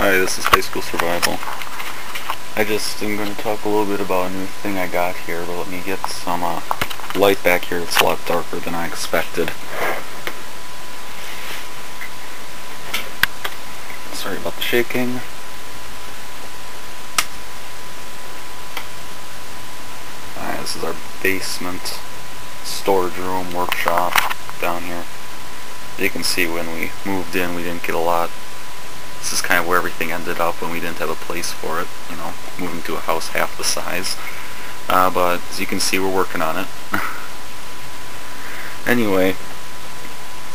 Hi, this is High School Survival. I just am going to talk a little bit about a new thing I got here, but let me get some light back here. It's a lot darker than I expected. Sorry about the shaking. Alright, this is our basement, storage room, workshop down here. You can see when we moved in we didn't get a lot. This is kind of where everything ended up when we didn't have a place for it, you know, moving to a house half the size. But as you can see, we're working on it. Anyway,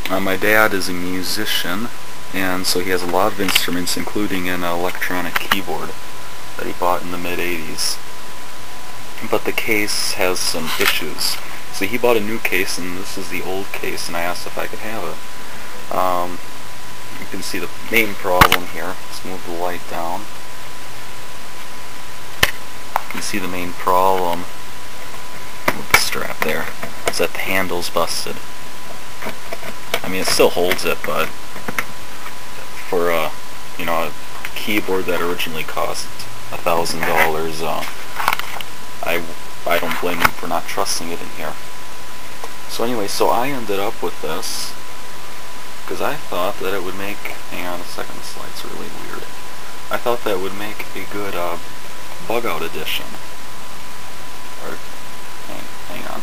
my dad is a musician, and so he has a lot of instruments, including an electronic keyboard that he bought in the mid-80s. But the case has some issues. So he bought a new case, and this is the old case, and I asked if I could have it. You can see the main problem here. Let's move the light down. You can see the main problem with the strap there is that the handle's busted. I mean, it still holds it, but for you know, a keyboard that originally cost $1,000, I don't blame him for not trusting it in here. So anyway, so I ended up with this because I thought that it would make, hang on a second, this light's really weird. I thought that would make a good Bugout edition. Or, hang on.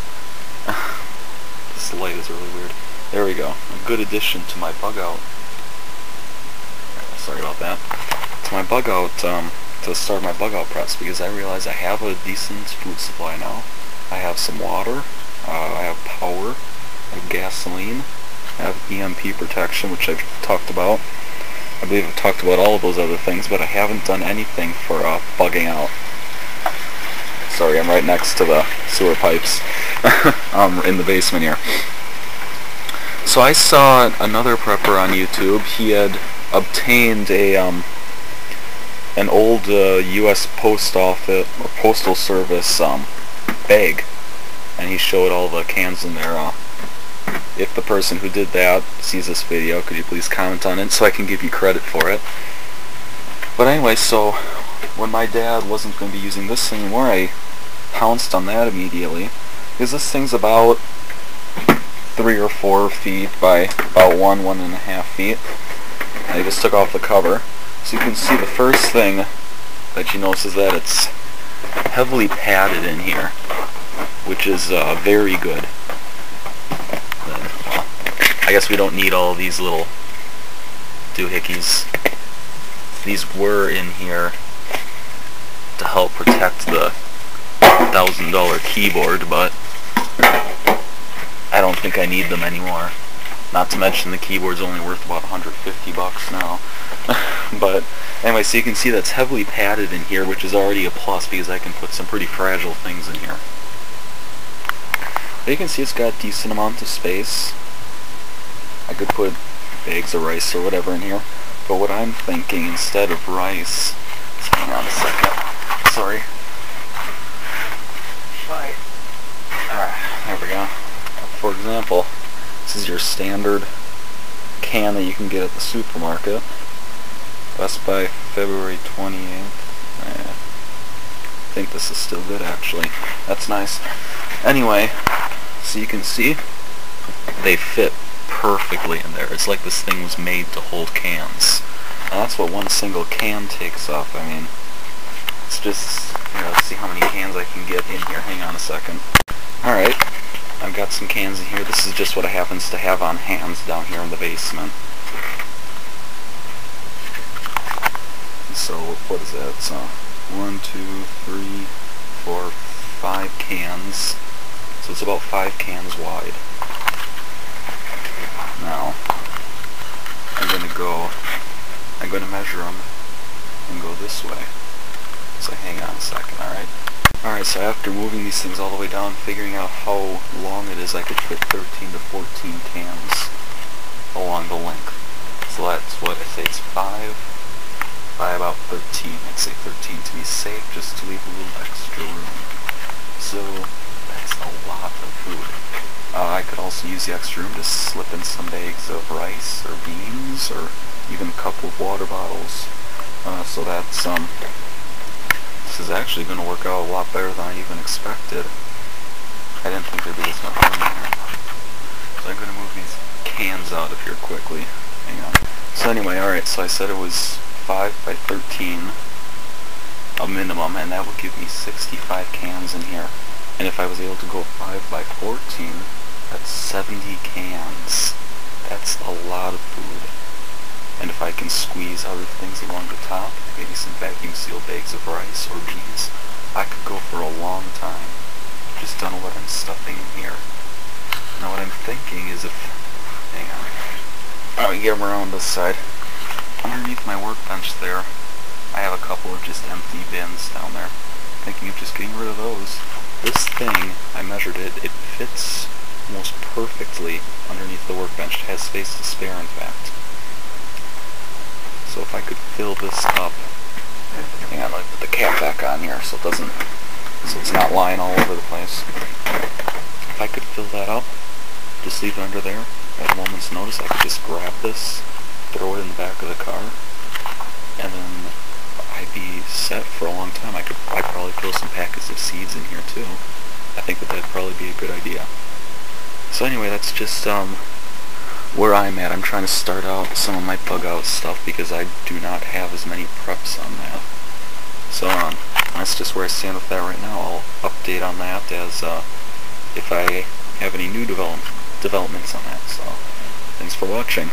This light is really weird. There we go. A good addition to my Bugout. Sorry about that. To my Bugout, to start my Bugout press, because I realize I have a decent food supply now. I have some water, I have power, I have gasoline, I have EMP protection, which I've talked about. I believe I've talked about all of those other things, but I haven't done anything for bugging out. Sorry, I'm right next to the sewer pipes in the basement here. So I saw another prepper on YouTube. He had obtained a an old U.S. Post Office or Postal Service bag, and he showed all the cans in there. If the person who did that sees this video, could you please comment on it so I can give you credit for it. But anyway, so when my dad wasn't going to be using this anymore, I pounced on that immediately, because this thing's about 3 or 4 feet by about 1.5 feet. I just took off the cover. So you can see the first thing that you notice is that it's heavily padded in here, which is very good. I guess we don't need all these little doohickeys. These were in here to help protect the $1,000 keyboard, but I don't think I need them anymore. Not to mention the keyboard's only worth about $150 now. But anyway, so you can see that's heavily padded in here, which is already a plus because I can put some pretty fragile things in here. But you can see it's got a decent amount of space. I could put bags of rice or whatever in here. But what I'm thinking, instead of rice, let's hang on a second. Sorry. Bye. Alright, there we go. For example, this is your standard can that you can get at the supermarket. Best by February 28th. I think this is still good, actually. That's nice. Anyway, so you can see they fit perfectly in there. It's like this thing was made to hold cans. And that's what one single can takes up. I mean, it's just, you know, let's see how many cans I can get in here. Hang on a second. Alright, I've got some cans in here. This is just what I happens to have on hand down here in the basement. So, what is that? So, 1, 2, 3, 4, 5 cans. So it's about 5 cans wide. Now, I'm going to measure them and go this way. So hang on a second, alright? Alright, so after moving these things all the way down, figuring out how long it is, I could fit 13 to 14 cans along the length. So that's what I say, it's 5 by about 13. I'd say 13 to be safe, just to leave a little extra room. So that's a lot of food. I could also use the extra room to slip in some bags of rice or beans or even a couple of water bottles. So that's this is actually going to work out a lot better than I even expected. I didn't think there'd be this much room in here. So I'm going to move these cans out of here quickly. Hang on. So anyway, alright, so I said it was 5 by 13, a minimum, and that would give me 65 cans in here. And if I was able to go 5 by 14, that's 70 cans. That's a lot of food. And if I can squeeze other things along the top, maybe some vacuum sealed bags of rice or beans, I could go for a long time. Just don't know what I'm stuffing in here. Now what I'm thinking is if... hang on. Let me get them around this side. Underneath my workbench there, I have a couple of just empty bins down there. Thinking of just getting rid of those. This thing, I measured it, it fits almost perfectly underneath the workbench. It has space to spare, in fact. So if I could fill this up, hang on, let me put the cap back on here so it's not lying all over the place. If I could fill that up, just leave it under there at a moment's notice, I could just grab this, throw it in the back of the car, and then I'd be set for a long time. I'd probably throw some packets of seeds in here too. I think that'd probably be a good idea. So anyway, that's just where I'm at. I'm trying to start out some of my Bugout stuff because I do not have as many preps on that. So that's just where I stand with that right now. I'll update on that as if I have any new developments on that. So thanks for watching.